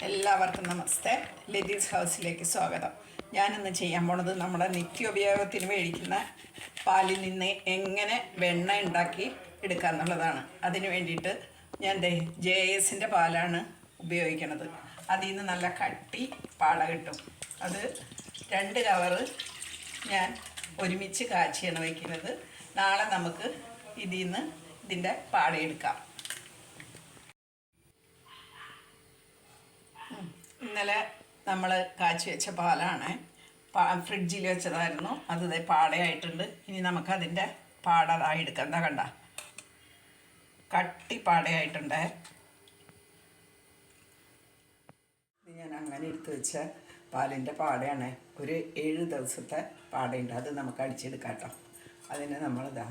എല്ലാവർക്കും നമസ്തേ. ലതീസ് ഹൗസിലേക്ക് സ്വാഗതം. ഞാനിന്ന് ചെയ്യാൻ പോണത് നമ്മുടെ നിത്യോപയോഗത്തിന് മേടിക്കുന്ന പാലിൽ നിന്ന് എങ്ങനെ വെണ്ണ ഉണ്ടാക്കി എടുക്കുക എന്നുള്ളതാണ്. അതിന് വേണ്ടിയിട്ട് ഞാൻ JS പാലാണ് ഉപയോഗിക്കുന്നത്. അതിൽ നിന്ന് നല്ല കട്ടി പാട കിട്ടും. അത് 2 കവറ് ഞാൻ ഒരുമിച്ച് കാച്ചിയാണ് വയ്ക്കുന്നത്. നാളെ നമുക്ക് ഇതിൻ്റെ പാടയെടുക്കാം. ഇന്നലെ നമ്മൾ കാച്ചി വെച്ച പാലാണ്, ഫ്രിഡ്ജിൽ വെച്ചതായിരുന്നു. അത് പാടയായിട്ടുണ്ട്. ഇനി നമുക്കതിൻ്റെ പാടതായി എടുക്കാം. എന്താ കണ്ട, കട്ടി പാടയായിട്ടുണ്ട്. ഇത് ഞാൻ അങ്ങനെ എടുത്ത് വെച്ച പാലിൻ്റെ പാടയാണ്. ഒരു 7 ദിവസത്തെ പാടയുണ്ട്. അത് നമുക്ക് അടിച്ചെടുക്കാം കേട്ടോ. അതിന് നമ്മളിതാ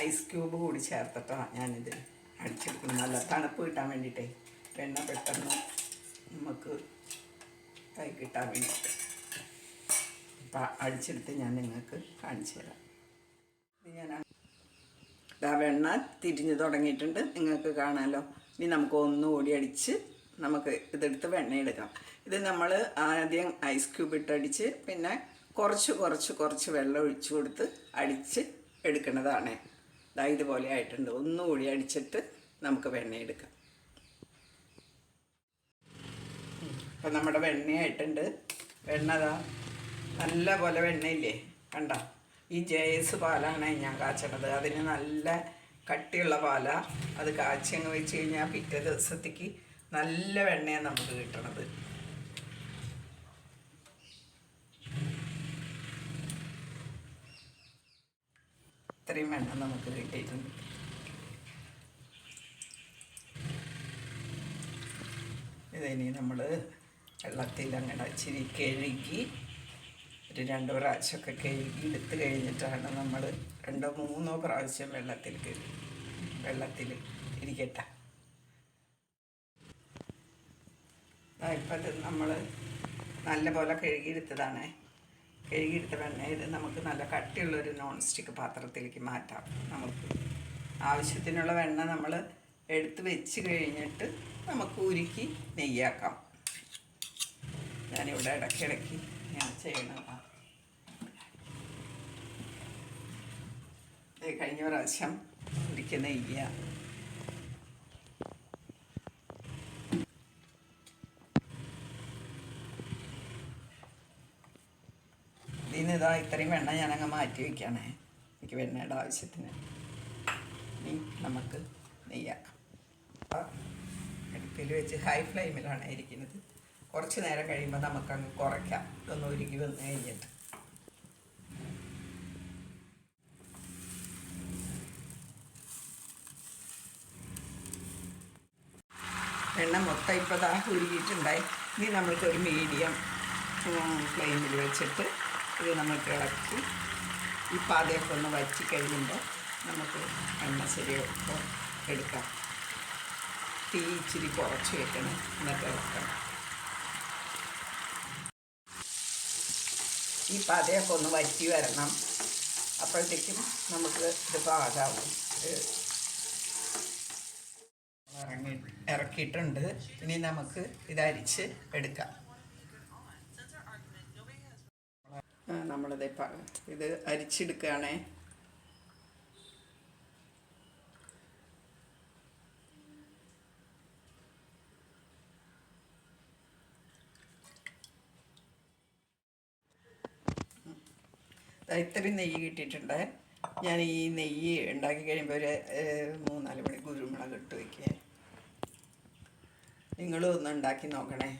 ഐസ് ക്യൂബ് കൂടി ചേർത്തിട്ടാണ് ഞാനിത് അടിച്ചെടുക്കുന്നത്. നല്ല തണുപ്പ് കിട്ടാൻ വേണ്ടിയിട്ടേ, വെണ്ണ പെട്ടെന്ന് നമുക്ക് കൈ കിട്ടാൻ വേണ്ടിയിട്ട്. അപ്പം അടിച്ചെടുത്ത് ഞാൻ നിങ്ങൾക്ക് കാണിച്ചു തരാം. ഇത് വെണ്ണ തിരിഞ്ഞ് തുടങ്ങിയിട്ടുണ്ട്, നിങ്ങൾക്ക് കാണാമല്ലോ. ഇനി നമുക്ക് ഒന്നുകൂടി അടിച്ച് നമുക്ക് ഇതെടുത്ത് വെണ്ണ എടുക്കാം. ഇത് നമ്മൾ ആദ്യം ഐസ് ക്യൂബ് ഇട്ടടിച്ച് പിന്നെ കുറച്ച് വെള്ളം ഒഴിച്ചു കൊടുത്ത് അടിച്ച് എടുക്കുന്നതാണ്. ഇതുപോലെ ആയിട്ടുണ്ട്. ഒന്നുകൂടി അടിച്ചിട്ട് നമുക്ക് വെണ്ണ എടുക്കാം. അപ്പം നമ്മുടെ വെണ്ണയായിട്ടുണ്ട്. വെണ്ണതാ നല്ല പോലെ വെണ്ണയില്ലേ, കണ്ട. ഈ JS പാലാണ് ഞാൻ കാച്ചണത്. അതിന് നല്ല കട്ടിയുള്ള പാലാണ്. അത് കാച്ചങ്ങ് വെച്ച് കഴിഞ്ഞാൽ പിറ്റേ ദിവസത്തേക്ക് നല്ല വെണ്ണയാണ് നമുക്ക് കിട്ടണത്. ഇത്രയും വെണ്ണ നമുക്ക് കിട്ടിയിട്ടുണ്ട്. ഇതിനി നമ്മൾ വെള്ളത്തിൽ അങ്ങനെ ഇച്ചിരി കഴുകി ഒരു 2 പ്രാവശ്യമൊക്കെ കഴുകി എടുത്ത് കഴിഞ്ഞിട്ടാണ് നമ്മൾ 2-3 പ്രാവശ്യം വെള്ളത്തിൽ ഇരിക്കട്ടെ. ഇപ്പം ഇത് നമ്മൾ നല്ല പോലെ കഴുകിയെടുത്തതാണ്. കഴുകിയെടുത്ത വെണ്ണ ഇത് നമുക്ക് നല്ല കട്ടിയുള്ളൊരു നോൺ സ്റ്റിക്ക് പാത്രത്തിലേക്ക് മാറ്റാം. നമുക്ക് ആവശ്യത്തിനുള്ള വെണ്ണ നമ്മൾ എടുത്ത് വെച്ച് കഴിഞ്ഞിട്ട് നമുക്ക് ഉരുക്കി നെയ്യാക്കാം. ഞാനിവിടെ ഇടയ്ക്കിടയ്ക്ക് ഞാൻ ചെയ്യണതാണ്. കഴിഞ്ഞ പ്രാവശ്യം ഉരുക്കി നെയ്യ. ഇതിനിതാ ഇത്രയും വെണ്ണ ഞാനങ്ങ് മാറ്റി വയ്ക്കുകയാണേ, എനിക്ക് വെണ്ണയുടെ ആവശ്യത്തിന്. ഇനി നമുക്ക് നെയ്യാക്കാം. അടുപ്പിൽ വെച്ച് ഹൈ ഫ്ലെയിമിലാണ് ഇരിക്കുന്നത്. കുറച്ച് നേരം കഴിയുമ്പോൾ നമുക്കങ്ങ് കുറയ്ക്കാം. ഇതൊന്ന് ഉരുകി വന്ന് കഴിഞ്ഞിട്ട് വെണ്ണ മൊത്തം ഇപ്പോൾ ദാ ഉരുകിയിട്ടുണ്ടായി. ഇനി നമ്മൾക്കൊരു മീഡിയം ഫ്ലെയിമിൽ വെച്ചിട്ട് ഇത് നമുക്ക് ഇളക്കി ഈ പാതയൊക്കെ ഒന്ന് വറ്റി കഴിയുമ്പോൾ നമുക്ക് എണ്ണ ശരിയൊക്കെ എടുക്കാം. തീ ഇച്ചിരി കുറച്ച് വെക്കണം, എന്നിട്ട് ഇളക്കണം. ഈ പാതയൊക്കെ ഒന്ന് വറ്റി വരണം. അപ്പോഴത്തേക്കും നമുക്ക് ഇത് പാകാവും. ഇറക്കിയിട്ടുണ്ട്. ഇനി നമുക്ക് ഇതരിച്ച് എടുക്കാം. നമ്മളിത് ഇത് അരിച്ചെടുക്കുകയാണേ. ഇത്രയും നെയ്യ് കിട്ടിയിട്ടുണ്ട്. ഞാൻ ഈ നെയ്യ് ഉണ്ടാക്കി കഴിയുമ്പോൾ ഒരു 3-4 മണി കുരുമുളക് ഇട്ട് വയ്ക്കുക. നിങ്ങളും ഒന്ന് ഉണ്ടാക്കി നോക്കണേ.